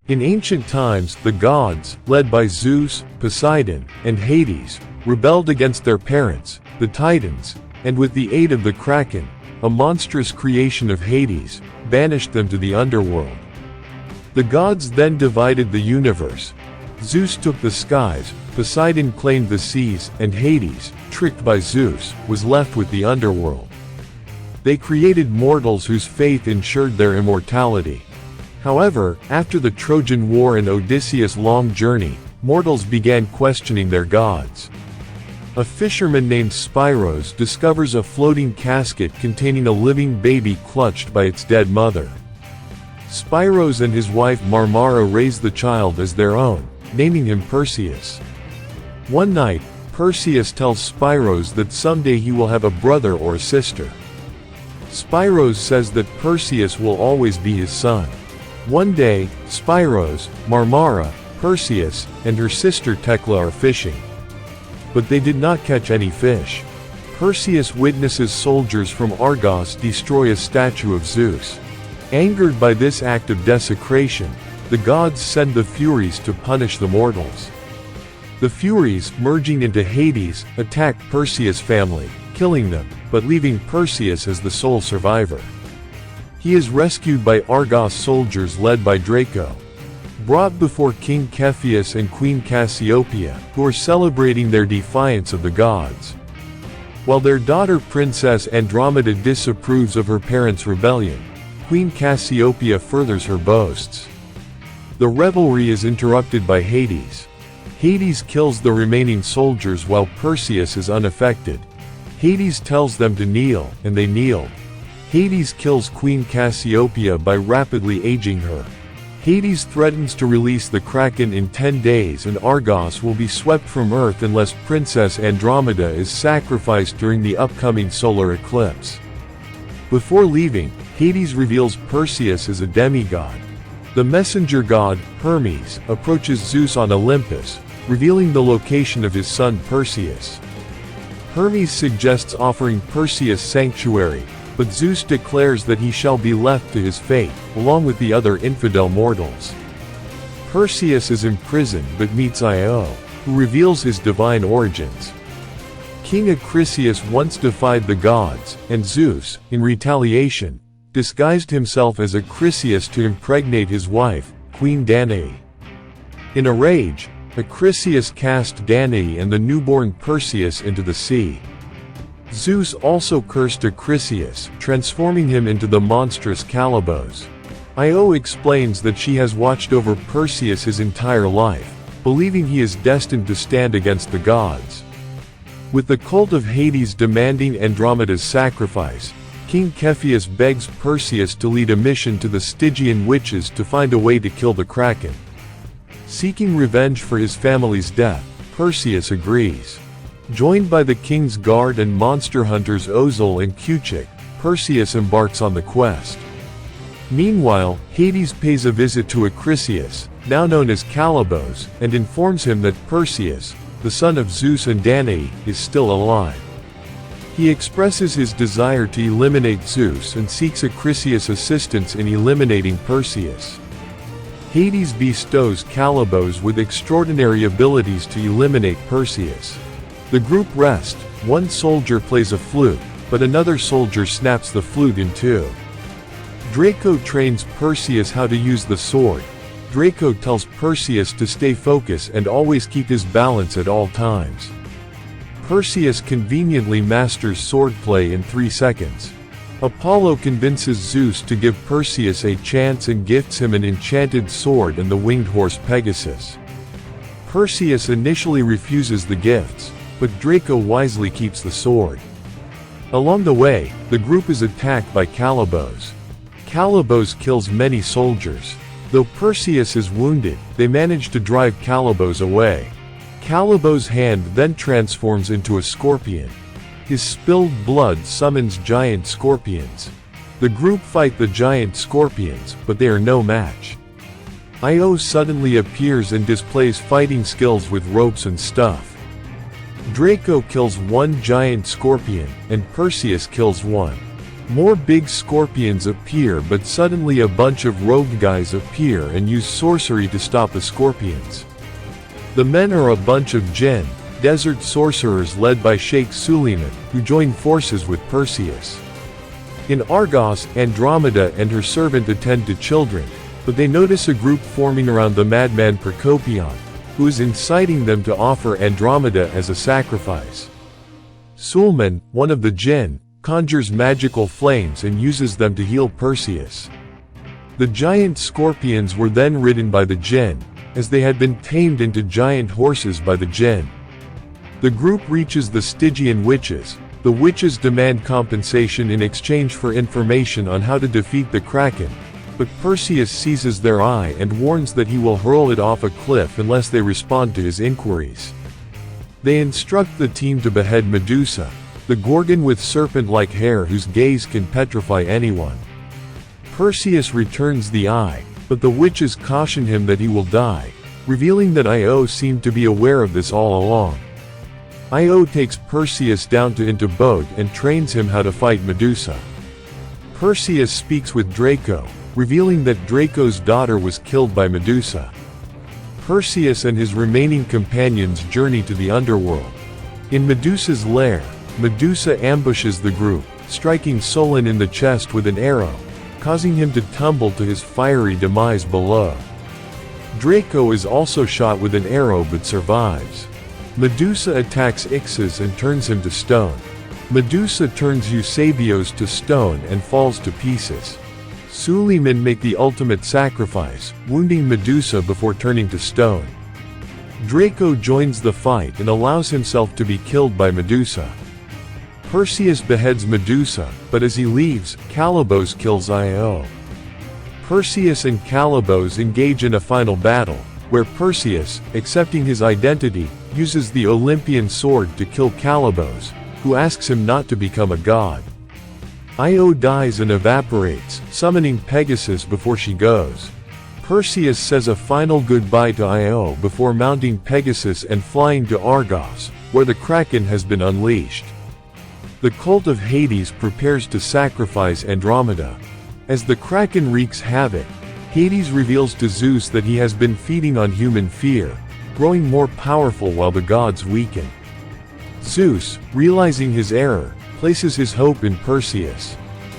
In ancient times, the gods, led by Zeus, Poseidon, and Hades, rebelled against their parents, the Titans, and with the aid of the Kraken, a monstrous creation of Hades, banished them to the underworld. The gods then divided the universe. Zeus took the skies, Poseidon claimed the seas, and Hades, tricked by Zeus, was left with the underworld. They created mortals whose faith ensured their immortality. However, after the Trojan War and Odysseus' long journey, mortals began questioning their gods. A fisherman named Spyros discovers a floating casket containing a living baby clutched by its dead mother. Spyros and his wife Marmara raise the child as their own, naming him Perseus. One night, Perseus tells Spyros that someday he will have a brother or a sister. Spyros says that Perseus will always be his son. One day, Spyros, Marmara, Perseus, and her sister Tekla are fishing. But they did not catch any fish. Perseus witnesses soldiers from Argos destroy a statue of Zeus. Angered by this act of desecration, the gods send the Furies to punish the mortals. The Furies, merging into Hades, attack Perseus' family, killing them, but leaving Perseus as the sole survivor. He is rescued by Argos soldiers led by Draco. Brought before King Cepheus and Queen Cassiopeia, who are celebrating their defiance of the gods. While their daughter Princess Andromeda disapproves of her parents' rebellion, Queen Cassiopeia furthers her boasts. The revelry is interrupted by Hades. Hades kills the remaining soldiers while Perseus is unaffected. Hades tells them to kneel, and they kneel. Hades kills Queen Cassiopeia by rapidly aging her. Hades threatens to release the Kraken in 10 days and Argos will be swept from Earth unless Princess Andromeda is sacrificed during the upcoming solar eclipse. Before leaving, Hades reveals Perseus as a demigod. The messenger god, Hermes, approaches Zeus on Olympus, revealing the location of his son Perseus. Hermes suggests offering Perseus sanctuary, but Zeus declares that he shall be left to his fate, along with the other infidel mortals. Perseus is imprisoned but meets Io, who reveals his divine origins. King Acrisius once defied the gods, and Zeus, in retaliation, disguised himself as Acrisius to impregnate his wife, Queen Danae. In a rage, Acrisius cast Danae and the newborn Perseus into the sea. Zeus also cursed Acrisius, transforming him into the monstrous Calibos. Io explains that she has watched over Perseus his entire life, believing he is destined to stand against the gods. With the cult of Hades demanding Andromeda's sacrifice, King Cepheus begs Perseus to lead a mission to the Stygian witches to find a way to kill the Kraken. Seeking revenge for his family's death, Perseus agrees. Joined by the king's guard and monster hunters Ozil and Cuchik, Perseus embarks on the quest. Meanwhile, Hades pays a visit to Acrisius, now known as Calibos, and informs him that Perseus, the son of Zeus and Danae, is still alive. He expresses his desire to eliminate Zeus and seeks Acrisius' assistance in eliminating Perseus. Hades bestows Calibos with extraordinary abilities to eliminate Perseus. The group rest. One soldier plays a flute, but another soldier snaps the flute in two. Draco trains Perseus how to use the sword. Draco tells Perseus to stay focused and always keep his balance at all times. Perseus conveniently masters swordplay in 3 seconds. Apollo convinces Zeus to give Perseus a chance and gifts him an enchanted sword and the winged horse Pegasus. Perseus initially refuses the gifts, but Draco wisely keeps the sword. Along the way, the group is attacked by Calibos. Calibos kills many soldiers. Though Perseus is wounded, they manage to drive Calibos away. Calibos' hand then transforms into a scorpion. His spilled blood summons giant scorpions. The group fight the giant scorpions, but they are no match. Io suddenly appears and displays fighting skills with ropes and stuff. Draco kills one giant scorpion, and Perseus kills one. More big scorpions appear, but suddenly a bunch of rogue guys appear and use sorcery to stop the scorpions. The men are a bunch of jinn, desert sorcerers led by Sheikh Suleiman, who join forces with Perseus. In Argos, Andromeda and her servant attend to children, but they notice a group forming around the madman Procopion, who is inciting them to offer Andromeda as a sacrifice. Suleiman, one of the jinn, conjures magical flames and uses them to heal Perseus. The giant scorpions were then ridden by the jinn, as they had been tamed into giant horses by the jinn. The group reaches the Stygian witches. The witches demand compensation in exchange for information on how to defeat the Kraken, but Perseus seizes their eye and warns that he will hurl it off a cliff unless they respond to his inquiries. They instruct the team to behead Medusa, the gorgon with serpent-like hair whose gaze can petrify anyone. Perseus returns the eye, but the witches caution him that he will die, revealing that Io seemed to be aware of this all along. Io takes Perseus down into boat and trains him how to fight Medusa. Perseus speaks with Draco, revealing that Draco's daughter was killed by Medusa. Perseus and his remaining companions journey to the underworld. In Medusa's lair, Medusa ambushes the group, striking Solon in the chest with an arrow, causing him to tumble to his fiery demise below. Draco is also shot with an arrow but survives. Medusa attacks Ixes and turns him to stone. Medusa turns Eusebius to stone and falls to pieces. Suleiman make the ultimate sacrifice, wounding Medusa before turning to stone. Draco joins the fight and allows himself to be killed by Medusa. Perseus beheads Medusa, but as he leaves, Calibos kills Io. Perseus and Calibos engage in a final battle, where Perseus, accepting his identity, uses the Olympian sword to kill Calibos, who asks him not to become a god. Io dies and evaporates, summoning Pegasus before she goes. Perseus says a final goodbye to Io before mounting Pegasus and flying to Argos, where the Kraken has been unleashed. The cult of Hades prepares to sacrifice Andromeda. As the Kraken wreaks havoc, Hades reveals to Zeus that he has been feeding on human fear, growing more powerful while the gods weaken. Zeus, realizing his error, places his hope in Perseus.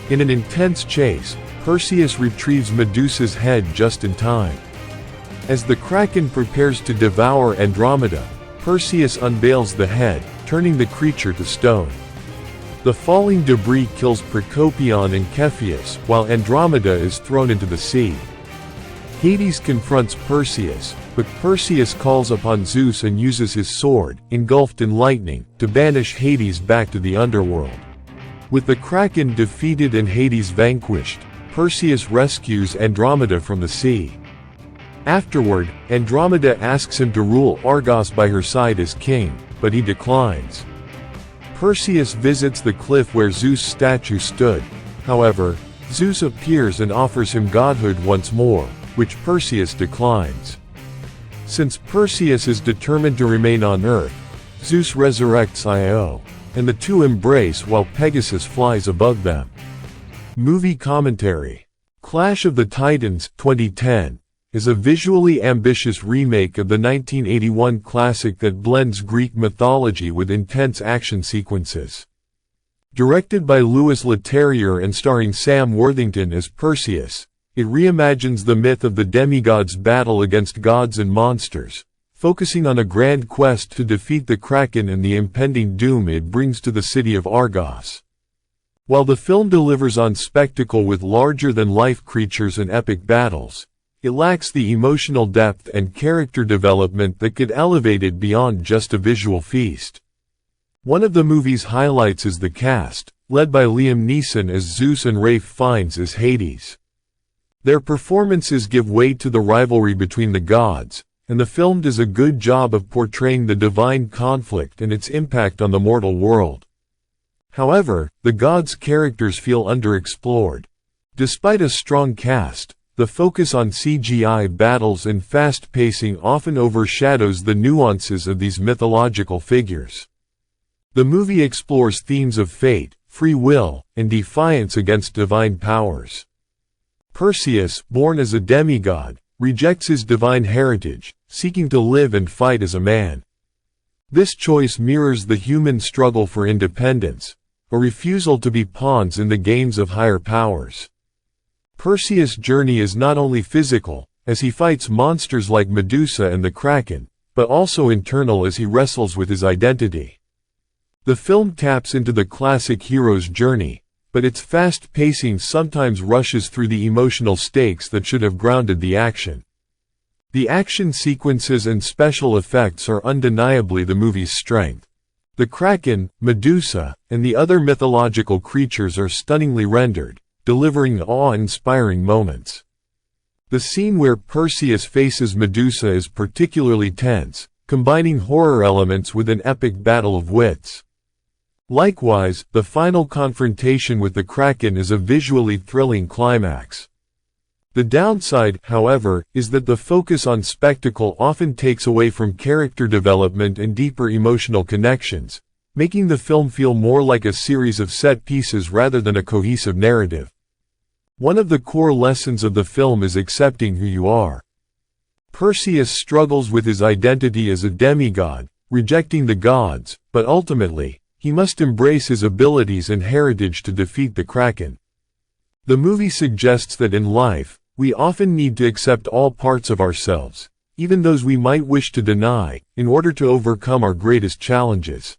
In an intense chase, Perseus retrieves Medusa's head just in time. As the Kraken prepares to devour Andromeda, Perseus unveils the head, turning the creature to stone. The falling debris kills Procopion and Cepheus, while Andromeda is thrown into the sea. Hades confronts Perseus, but Perseus calls upon Zeus and uses his sword, engulfed in lightning, to banish Hades back to the underworld. With the Kraken defeated and Hades vanquished, Perseus rescues Andromeda from the sea. Afterward, Andromeda asks him to rule Argos by her side as king, but he declines. Perseus visits the cliff where Zeus' statue stood. However, Zeus appears and offers him godhood once more, which Perseus declines. Since Perseus is determined to remain on Earth, Zeus resurrects Io, and the two embrace while Pegasus flies above them. Movie commentary. Clash of the Titans 2010 is a visually ambitious remake of the 1981 classic that blends Greek mythology with intense action sequences. Directed by Louis Leterrier and starring Sam Worthington as Perseus, it reimagines the myth of the demigods' battle against gods and monsters, focusing on a grand quest to defeat the Kraken and the impending doom it brings to the city of Argos. While the film delivers on spectacle with larger-than-life creatures and epic battles, it lacks the emotional depth and character development that could elevate it beyond just a visual feast. One of the movie's highlights is the cast, led by Liam Neeson as Zeus and Ralph Fiennes as Hades. Their performances give weight to the rivalry between the gods, and the film does a good job of portraying the divine conflict and its impact on the mortal world. However, the gods' characters feel underexplored. Despite a strong cast, the focus on CGI battles and fast pacing often overshadows the nuances of these mythological figures. The movie explores themes of fate, free will, and defiance against divine powers. Perseus, born as a demigod, rejects his divine heritage, seeking to live and fight as a man. This choice mirrors the human struggle for independence, a refusal to be pawns in the games of higher powers. Perseus' journey is not only physical, as he fights monsters like Medusa and the Kraken, but also internal as he wrestles with his identity. The film taps into the classic hero's journey, but its fast pacing sometimes rushes through the emotional stakes that should have grounded the action. The action sequences and special effects are undeniably the movie's strength. The Kraken, Medusa, and the other mythological creatures are stunningly rendered, delivering awe-inspiring moments. The scene where Perseus faces Medusa is particularly tense, combining horror elements with an epic battle of wits. Likewise, the final confrontation with the Kraken is a visually thrilling climax. The downside, however, is that the focus on spectacle often takes away from character development and deeper emotional connections, making the film feel more like a series of set pieces rather than a cohesive narrative. One of the core lessons of the film is accepting who you are. Perseus struggles with his identity as a demigod, rejecting the gods, but ultimately, he must embrace his abilities and heritage to defeat the Kraken. The movie suggests that in life, we often need to accept all parts of ourselves, even those we might wish to deny, in order to overcome our greatest challenges.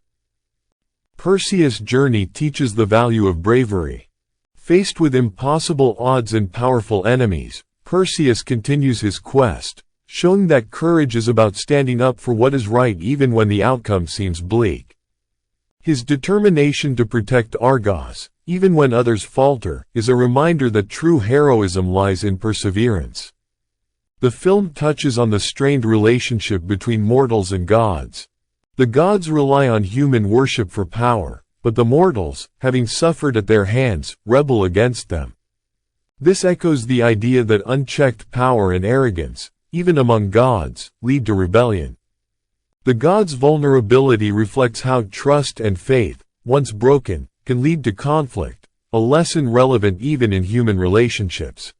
Perseus' journey teaches the value of bravery. Faced with impossible odds and powerful enemies, Perseus continues his quest, showing that courage is about standing up for what is right even when the outcome seems bleak. His determination to protect Argos, even when others falter, is a reminder that true heroism lies in perseverance. The film touches on the strained relationship between mortals and gods. The gods rely on human worship for power, but the mortals, having suffered at their hands, rebel against them. This echoes the idea that unchecked power and arrogance, even among gods, lead to rebellion. The gods' vulnerability reflects how trust and faith, once broken, can lead to conflict, a lesson relevant even in human relationships.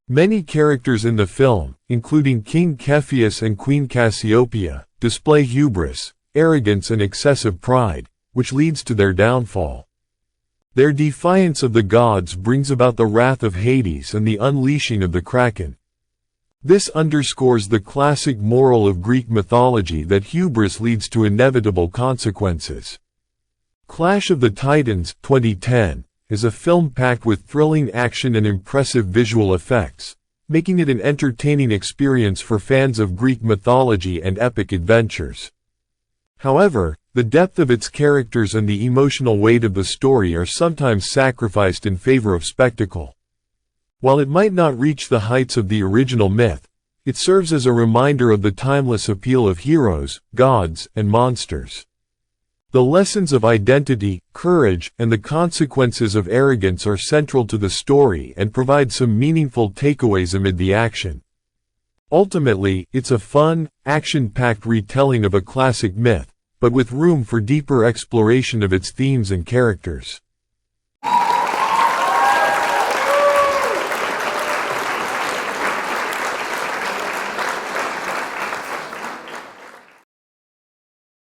Many characters in the film, including King Cepheus and Queen Cassiopeia, display hubris, arrogance and excessive pride, which leads to their downfall. Their defiance of the gods brings about the wrath of Hades and the unleashing of the Kraken. This underscores the classic moral of Greek mythology that hubris leads to inevitable consequences. Clash of the Titans, 2010, is a film packed with thrilling action and impressive visual effects, making it an entertaining experience for fans of Greek mythology and epic adventures. However, the depth of its characters and the emotional weight of the story are sometimes sacrificed in favor of spectacle. While it might not reach the heights of the original myth, it serves as a reminder of the timeless appeal of heroes, gods, and monsters. The lessons of identity, courage, and the consequences of arrogance are central to the story and provide some meaningful takeaways amid the action. Ultimately, it's a fun, action-packed retelling of a classic myth, but with room for deeper exploration of its themes and characters.